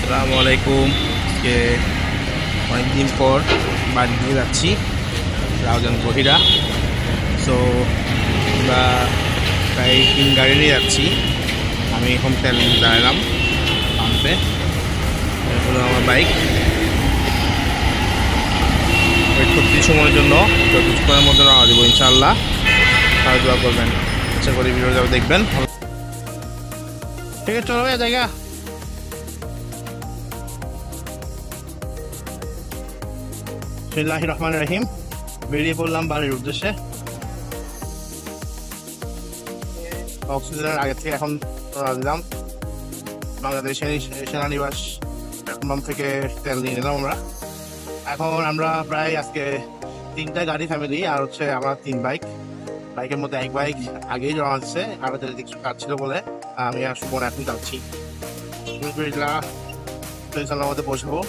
আসসালামু আলাইকুম। আজকে অনেকদিন পর বাড়ি দিকে যাচ্ছি, রাউজান গহিরা। সো আমরা প্রায় 3 গাড়ি নিয়ে যাচ্ছি। আমি এখন তেল দাঁড়ালাম পাম্পে, হলো আমার বাইক। ওয়েট করছি সময়ের জন্য, তো কিছুক্ষণের মধ্যে রওনা দেবো ইনশাআল্লাহ। সবাই দোয়া করবেন, আশা করি ভিডিও যাবে দেখবেন। ঠিক আছে, চলো ভাইয়া জায়গা। বিসমিল্লাহির রহমানির রহিম। বেরিয়ে পড়লাম বাড়ির উদ্দেশ্যে। অক্সিজেনের আগে থেকে এখন দিলাম বাংলাদেশ সেনানিবাস পাম্প থেকে তেল নিয়ে নিলাম আমরা। এখন আমরা প্রায় আজকে 3টা গাড়ি ফ্যামিলি, আর হচ্ছে আমরা 3 বাইকের মধ্যে এক বাইক আগেই রওনা দিচ্ছে, আরো কিছু কাজ ছিল বলে আমি আর সুমন এখন যাচ্ছি। মধ্যে পৌঁছাবো।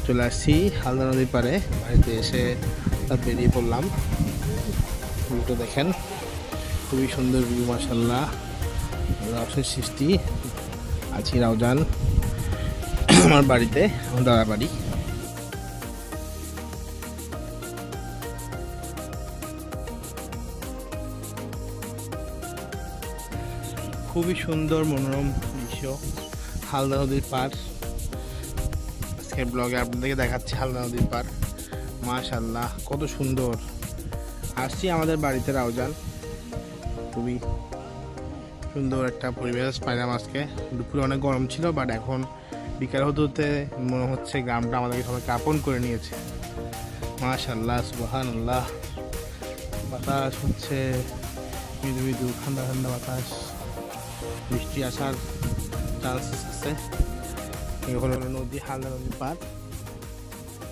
চলে আসছি হালদা নদীর পাড়ে। বাড়িতে এসে বেরিয়ে পড়লাম। ভিউটা দেখেন, খুবই সুন্দর ভিউ, মাশাআল্লাহ। অপশন সৃষ্টি আছি রাউজান, আমার বাড়িতে, আমার দাদা বাড়ি। খুবই সুন্দর মনোরম দৃশ্য, হালদা নদীর পাড়। ব্লগে আপনাদেরকে দেখাচ্ছি হালদা নদীর পাড়। মাশাআল্লাহ, কত সুন্দর। আসছি আমাদের বাড়িতে রাউজান। খুবই সুন্দর একটা পরিবেশ পাইলাম আজকে। দুপুরে অনেক গরম ছিল, বাট এখন বিকাল হতে হতে মনে হচ্ছে গ্রামটা আমাদেরকে সবাইকে আপন করে নিয়েছে। মাশাআল্লাহ, সুবহানাল্লাহ। বাতাস হচ্ছে মৃদু মৃদু, ঠান্ডা ঠান্ডা বাতাস। বৃষ্টি আসার চান্সেস আছে। হলো নদী, হালদা নদীর পাড়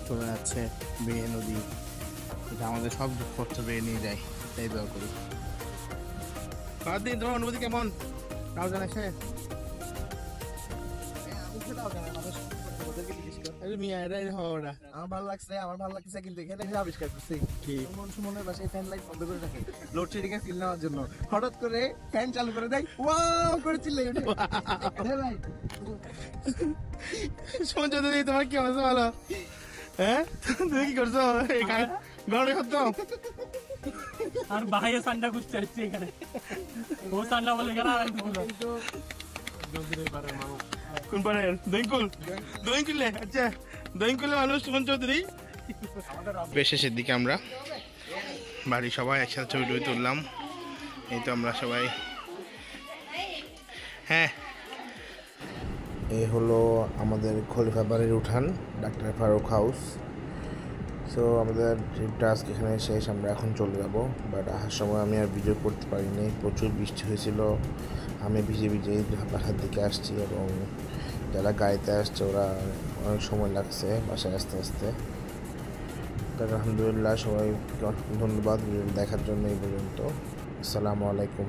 চলে যাচ্ছে বেয়ে নদী। এটা আমাদের সব দুঃখপত্র বেয়ে নিয়ে যায়, তাই দোয়া করি। দিন তোমার অনুভূতি কেমন রাউজান এসে? আমার ভালো লাগছে কিন্তু এখানে আবিষ্কার করছি সুমনের বাসায় ফ্যান লাইট বন্ধ করে রাখে লোডশেডিং এর ফিল নেওয়ার জন্য। হঠাৎ করে ফ্যান চালু করে দেয়, ওয়াও করেছিল। সুমন চৌধুরী, তোমার কি অবস্থা? ভালো? হ্যাঁ, তুমি কি করছো গরমে? করতো আর বাইরে ঠান্ডা করতে আসছে এখানে, ও ঠান্ডা বলে গেল। কোন পারের দইকুল? দইকুলে, আচ্ছা দইকুলে মানুষ সুমন চৌধুরী। বেশ শেষের দিকে আমরা বাড়ি সবাই একসাথে ছবি টবি তুললাম। এই তো আমরা সবাই। হ্যাঁ, এই হলো আমাদের খলিফা বাড়ির উঠান, ডাক্তার ফারুক হাউস। সো আমাদের ট্রিপটা আজকে এখানে শেষ। আমরা এখন চলে যাব, বাট আসার সময় আমি আর ভিডিও করতে পারিনি, প্রচুর বৃষ্টি হয়েছিল। আমি ভিজে ভিজেই বাসার দিকে আসছি, এবং যারা গাড়িতে আসছে ওরা অনেক সময় লাগছে বাসায় আসতে আসতে। আলহামদুলিল্লাহ, সবাই ধন্যবাদ ভিডিও দেখার জন্য। এই পর্যন্ত, আসসালামু আলাইকুম।